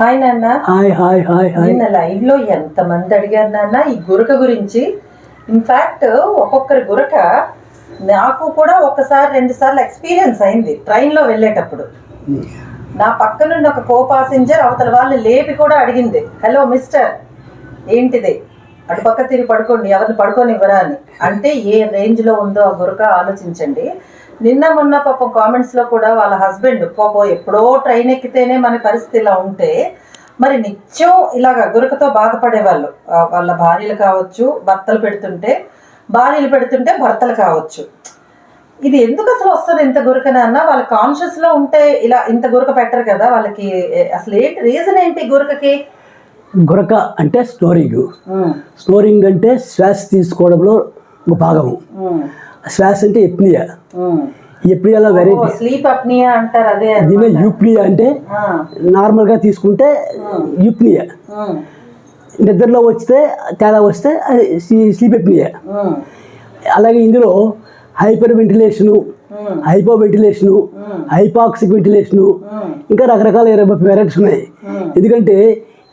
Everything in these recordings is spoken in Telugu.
హాయ్ నాన్న. Hi hi hi hi. నిన్న లైవ్ లో ఎంతమంది అడిగారు నాన్న ఈ గురక గురించి. ఇన్ఫాక్ట్ ఒక్కొక్కరి గురక నాకు కూడా ఒకసారి 2 సార్లు ఎక్స్పీరియన్స్ అయింది ట్రైన్లో వెళ్ళేటప్పుడు. నా పక్కనున్న ఒక కో పాసెంజర్ అవతల వాళ్ళు లేపి కూడా అడిగింది, హలో మిస్టర్ ఏంటిది, అటుపక్క తిరిగి పడుకోండి, ఎవరిని పడుకోనివ్వరా అని. అంటే ఏ రేంజ్లో ఉందో ఆ గురక ఆలోచించండి. నిన్న మొన్న పాపం కామెంట్స్లో కూడా వాళ్ళ హస్బెండ్ పాపం ఎప్పుడో ట్రైన్ ఎక్కితేనే మన పరిస్థితి ఇలా ఉంటే మరి నిత్యం ఇలాగ గురకతో బాధపడేవాళ్ళు. వాళ్ళ భార్యలు కావచ్చు, భార్యలు పెడుతుంటే భర్తలు కావచ్చు. ఇది ఎందుకు అసలు వస్తుంది ఇంత గురకన అన్న? వాళ్ళ కాన్షియస్లో ఉంటే ఇలా ఇంత గురక పెట్టరు కదా వాళ్ళకి. అసలు ఏంటి రీజన్ ఏంటి గురకకి? గురక అంటే స్నోరింగ్ అంటే శ్వాస తీసుకోవడంలో ఒక భాగము. శ్వాస అంటే ఎప్నియా. ఎప్నియాలో వెరైటీ స్లీప్ అప్నియా అంటారు. అదే దీని యూప్నియా అంటే నార్మల్గా తీసుకుంటే యూప్నియా, నిద్రలో వస్తే తేడా వస్తే అది స్లీప్ ఎప్నియా. అలాగే ఇందులో hyper ventilation, hypo ventilation, hypoxic ventilation, ఇంకా రకరకాల వెరైటీస్ ఉన్నాయి. ఎందుకంటే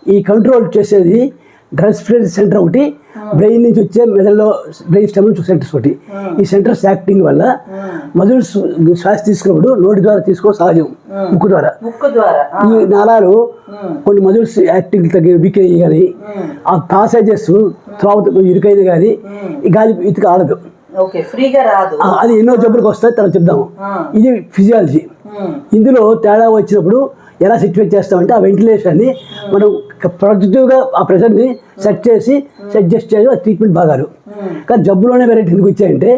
ఈ కంట్రోల్ చేసేది రెస్పిరేటరీ సెంటర్ ఒకటి, బ్రెయిన్ నుంచి వచ్చే మెదడులో బ్రెయిన్ స్టెమ్ నుంచి సెంటర్స్ ఒకటి. ఈ సెంటర్స్ యాక్టింగ్ వల్ల మధురు శ్వాస తీసుకున్నప్పుడు నోటి ద్వారా తీసుకోవడం సహజం, ముక్కు ద్వారా. ఈ నాళాలు కొన్ని మధురు యాక్టింగ్ తగ్గి వీక్ అయ్యి కానీ ఆ పాసేజెస్ త్రావుత ఇరుకైంది కానీ ఈ గాలి ఇటుక ఆడదు, ఫ్రీగా రాదు. అది ఎన్నో జబ్బులకు వస్తాయి తర్వాత చెప్దాము. ఇది ఫిజియాలజీ. ఇందులో తేడా వచ్చినప్పుడు ఎలా సిట్యువేట్ చేస్తామంటే ఆ వెంటిలేషన్ని మనం ప్రొడక్టివ్గా ఆ ప్రెషర్ని సెట్ చేసి అడ్జస్ట్ చేయడం ఆ ట్రీట్మెంట్ భాగాలు. కానీ జబ్బులోనే వెరైటీ ఎందుకు వచ్చాయంటే,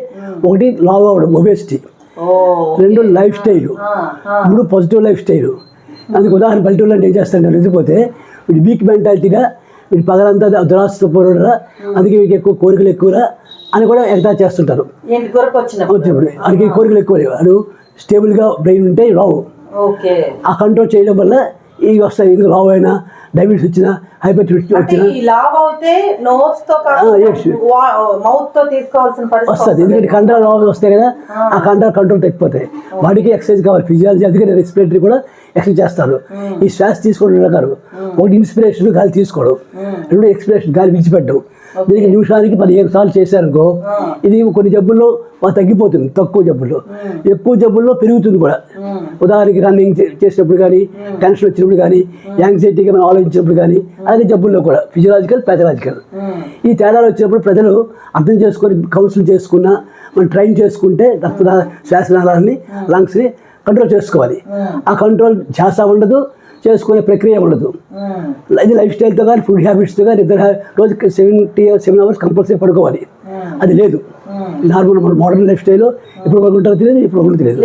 ఒకటి లావ్ అవ్వడం, obesity, 2 life style, 3 positive life style. అందుకు ఉదాహరణ పల్లెటూళ్ళు అంటే ఏం చేస్తాను వెళ్ళిపోతే వీడు వీక్ మెంటాలిటీగా, వీడు పగలంతా దురాస్తో పోరాడరా, అందుకే వీడికి ఎక్కువ కోరికలు ఎక్కువరా అని కూడా ఎగతా చేస్తుంటారు. వచ్చినప్పుడు అందుకే కోరికలు ఎక్కువ, వాడు స్టేబుల్గా బ్రెయిన్ ఉంటే రావు. ఆ కంట్రోల్ చేయడం వల్ల ఇవి వస్తాయి. ఇది లావ్ అయినా, డయాబెటీస్ వచ్చినా, హైపర్ టెన్షన్ వచ్చినా వస్తుంది. ఎందుకంటే కంట్రోల్ లావ్ వస్తాయి కదా, ఆ కంట్రోల్ తగ్గిపోతాయి. బాడీకి ఎక్సర్సైజ్ కావాలి, ఫిజియాలజీ. అందుకని రెస్పిరేటరీ కూడా ఎక్సర్సైజ్ చేస్తారు. ఈ శ్వాస తీసుకోవడం రకాలు, ఒకటి ఇన్స్పిరేషన్ గాలి తీసుకోవడం, 2 ఎక్స్పిరేషన్ గాలి విడిచిపెట్టడం. దీనికి నిమిషానికి 15 సార్లు చేశారనుకో, ఇది కొన్ని జబ్బుల్లో తగ్గిపోతుంది, తక్కువ జబ్బుల్లో. ఎక్కువ జబ్బుల్లో పెరుగుతుంది కూడా. ఉదాహరణకి రన్నింగ్ చేసినప్పుడు కానీ, టెన్షన్ వచ్చినప్పుడు కానీ, యాంగ్జైటీగా మనం ఆలోచించినప్పుడు కానీ, అలాగే జబ్బుల్లో కూడా ఫిజియలాజికల్, ప్యాథలాజికల్. ఈ తేడాలు వచ్చినప్పుడు ప్రజలు అర్థం చేసుకొని కౌన్సిల్ చేసుకున్నా, మనం ట్రైన్ చేసుకుంటే శ్వాసనాళాన్ని, లంగ్స్ని కంట్రోల్ చేసుకోవాలి. ఆ కంట్రోల్ ధ్యాస ఉండదు, చేసుకునే ప్రక్రియ ఉండదు. ఇది లైఫ్ స్టైల్తో కానీ, ఫుడ్ హ్యాబిట్స్తో కానీ, రోజుకి 7 అవర్స్ కంపల్సరీ పడుకోవాలి. అది లేదు. నార్మల్ మన మోడర్న్ లైఫ్ స్టైల్లో ఇప్పుడు పడుకుంటారో తెలియదు, ఇప్పుడు తెలియదు.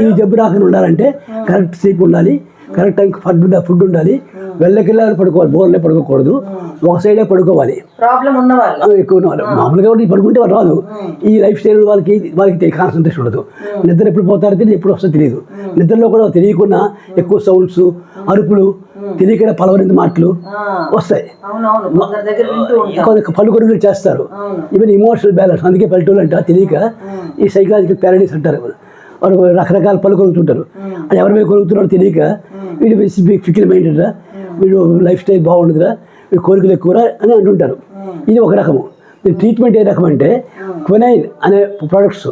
ఈ జబ్బు రాకుండా ఉండాలంటే కరెక్ట్ స్లీప్ ఉండాలి, కరెక్ట్ టైంకి ఫుడ్ ఉండాలి, వెళ్ళకెళ్ళాలి పడుకోవాలి, బోర్లే పడుకోకూడదు, ఒక సైడే పడుకోవాలి. ఎక్కువ ఉన్నవాళ్ళు మామూలుగా పడుకుంటే వాళ్ళు రాదు. ఈ లైఫ్ స్టైల్ వాళ్ళకి కాన్సన్ట్రేషన్ ఉండదు. నిద్ర ఎప్పుడు పోతారో తెలియదు, ఎప్పుడు వస్తుందో తెలియదు. నిద్రలో కూడా తెలియకుండా ఎక్కువ సౌండ్స్, అరుపులు, తెలియకుండా పలవరింది మాటలు వస్తాయి. పలుకొడుగులు చేస్తారు. Even emotional balance. అందుకే పల్లెటూళ్ళు అంటారు తెలియక ఈ సైకలాజికల్ ప్యారడైస్ అంటారు. వాళ్ళు రకరకాల పలు కొలుగుతుంటారు. అది ఎవరి మీద కొలుగుతున్నారో తెలియక వీడు ఫిక్కిల్ మైండెడ్రా, వీడు లైఫ్ స్టైల్ బాగుండదురా, వీడు కోరికలు ఎక్కువరా అని అంటుంటారు. ఇది ఒక రకము. దీని ట్రీట్మెంట్ ఏ రకం అంటే క్వినైన్ అనే ప్రొడక్ట్స్,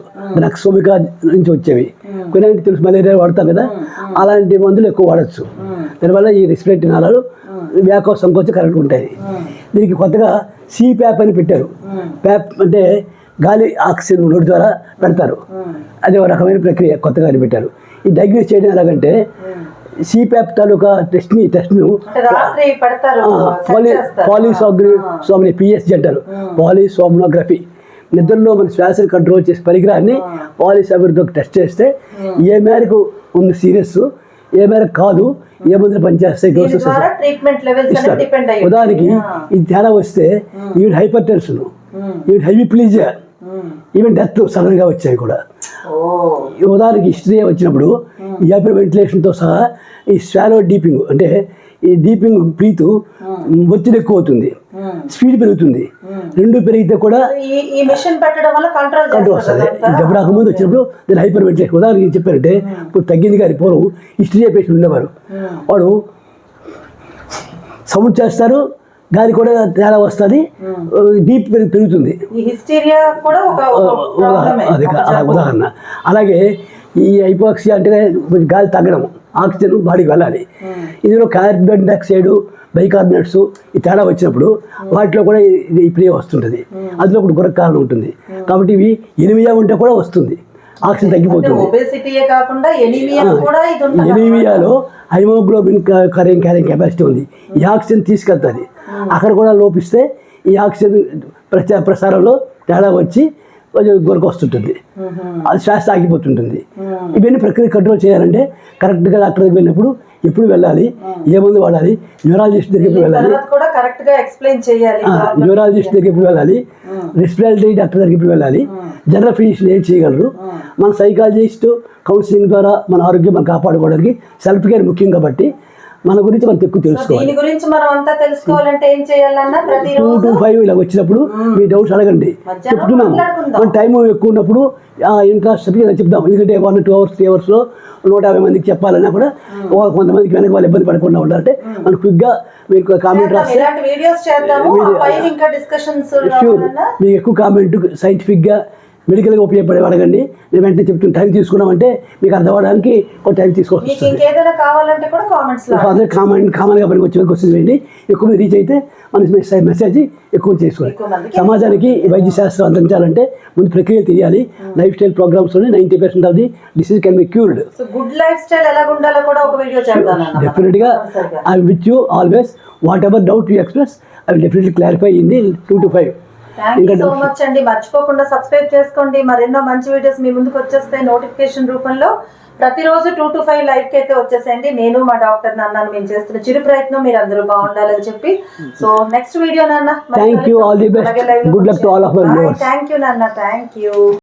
నక్సోమికా నుంచి వచ్చేవి. క్వినైన్ తెలుసు, మలేరియా వాడతాం కదా, అలాంటి మందులు ఎక్కువ వాడచ్చు. దానివల్ల ఈ రెస్పిరేటరీ నాళాలు వ్యాకో సంకోచం కరెక్ట్గా ఉంటాయి. దీనికి కొత్తగా CPAP అని పెట్టారు. ప్యాప్ అంటే గాలి ఆక్సిజన్ నోటి ద్వారా పెడతారు. అది ఒక రకమైన ప్రక్రియ కొత్తగా పెట్టారు. ఈ డయాగ్నోస్ చేయడం ఎలాగంటే CPAP తాలూకా టెస్ట్ను పాలిసోమ్ని PSG అంటారు, పాలిసోమ్నోగ్రఫీ. నిద్రలో మన శ్వాసను కంట్రోల్ చేసే పరికరాన్ని పాలిసోమ్నోగ్రఫీతో టెస్ట్ చేస్తే ఏ మేరకు ఉంది సీరియస్, ఏ మేరకు కాదు, ఏ మందులు పనిచేస్తాయి, డోసెస్ ఇస్తారు. ఉదాహరణకి ఇది తేడా వస్తే ఈవిడ హైపర్ టెన్షన్, ఈవిడ హైపీప్లీజియా, ఈవెన్ డెత్ సడన్గా వచ్చాయి కూడా. ఉదాహరణకి హిస్టరీ వచ్చినప్పుడు ఈ హైపర్ వెంటిలేషన్తో సహా ఈ స్వాలో డీపింగ్ అంటే ఈ డీపింగ్ బ్రీత్ ఒత్తిడి ఎక్కువ అవుతుంది, స్పీడ్ పెరుగుతుంది, రెండు పెరిగితే కూడా ఈ మిషన్ పెట్టడం వల్ల కంట్రోల్ కంట్రోల్ వస్తుంది. జబ్బు రాకముందు వచ్చినప్పుడు నేను హైపర్ వెంటిలేషన్ ఉదాహరణకి ఏం చెప్పారంటే ఇప్పుడు తగ్గింది కానీ పూర్వం హిస్టరీ పేషెంట్ ఉండేవారు. వాడు సౌండ్ చేస్తారు, గాలి కూడా తేడా వస్తుంది, డీప్ పెరుగుతుంది. ఈ హిస్టీరియా కూడా అది ఉదాహరణ. అలాగే ఈ హైపోక్సియా అంటే కొంచెం గాలి తగ్గడం, ఆక్సిజన్ బాడీకి వెళ్ళాలి. ఇందులో కార్బన్ డైఆక్సైడ్, బైకార్బోనేట్స్ ఈ తేడా వచ్చినప్పుడు వాటిలో కూడా ఈ ప్రియ వస్తుంటుంది. అందులో ఇప్పుడు గురక కారణం ఉంటుంది. కాబట్టి ఇవి ఎనిమియా ఉంటే కూడా వస్తుంది, ఆక్సిజన్ తగ్గిపోతుంది. ఎనీమియాలో హైమోగ్లోబిన్ క్యారింగ్ కెపాసిటీ ఉంది. ఈ ఆక్సిజన్ తీసుకెళ్తుంది. అక్కడ కూడా లోపిస్తే ఈ ఆక్సిజన్ ప్రసారంలో తేడా వచ్చి కొంచెం గురక వస్తుంటుంది, అది శ్వాస ఆగిపోతుంటుంది. ఇవన్నీ ప్రక్రియ కంట్రోల్ చేయాలంటే కరెక్ట్గా డాక్టర్ దగ్గరికి వెళ్ళినప్పుడు ఎప్పుడు వెళ్ళాలి, ఏ మందు వాడాలి, న్యూరాలజిస్ట్ దగ్గరికి వెళ్ళాలి, న్యూరాలజిస్ట్ దగ్గరికి ఎప్పుడు వెళ్ళాలి, రెస్పిరేటరీ డాక్టర్ దగ్గరికి ఎప్పుడు వెళ్ళాలి, జనరల్ ఫిజిషియన్ ఏం చేయగలరు, మన సైకాలజిస్ట్ కౌన్సిలింగ్ ద్వారా మన ఆరోగ్యం మనం కాపాడుకోవడానికి సెల్ఫ్ కేర్ ముఖ్యం. కాబట్టి మన గురించి మనకు ఎక్కువ తెలుసుకోవాలి. 2 to 5 ఇలా వచ్చినప్పుడు మీ డౌట్స్ అడగండి, చెప్తున్నాము. మన టైం ఎక్కువ ఉన్నప్పుడు ఇంట్రెస్ట్ చెప్దాం. ఎందుకంటే 1 2 hours 3 hours 150 మందికి చెప్పాలన్నా కూడా కొంతమందికి వెనక వాళ్ళు ఇబ్బంది పడకుండా ఉండాలంటే మనం క్విక్గా మీకు కామెంట్ రాస్తే మీకు ఎక్కువ కామెంట్ సైంటిఫిక్గా మెడికల్గా ఉపయోగపడే అడగండి. నేను వెంటనే చెప్తున్న టైం తీసుకున్నామంటే మీకు అర్థం అవ్వడానికి ఒక టైం తీసుకోవచ్చు. కామన్గా పనికి వచ్చే క్వశ్చన్ వేయండి. ఎక్కువ మంది రీచ్ అయితే మన మెసేజ్ ఎక్కువ చేసుకోవాలి. సమాజానికి వైద్య శాస్త్రం అందించాలంటే ముందు ప్రక్రియ తెలియాలి. Lifestyle programmes 90% of the disease can be cured. డెఫినెట్గా I with you always. Whatever doubt you express I will definitely clarify in the 2 to 5. Thank you so much అండి. మర్చిపోకుండా సబ్స్క్రైబ్ చేసుకోండి. మరెన్నో మంచి వీడియోస్ మీ ముందుకు వచ్చేస్తాయి నోటిఫికేషన్ రూపంలో. ప్రతిరోజు 2 to 5 లైవ్ కి అయితే వచ్చేసేయండి. నేను మా డాక్టర్ నాన్న మేము చేస్తున్న చిరు ప్రయత్నం మీరు అందరూ బాగుండాలని చెప్పి. సో నెక్స్ట్ వీడియో నాన్న. Thank you. All the best. Good luck to all of our viewers. Thank you నాన్న. Thank you.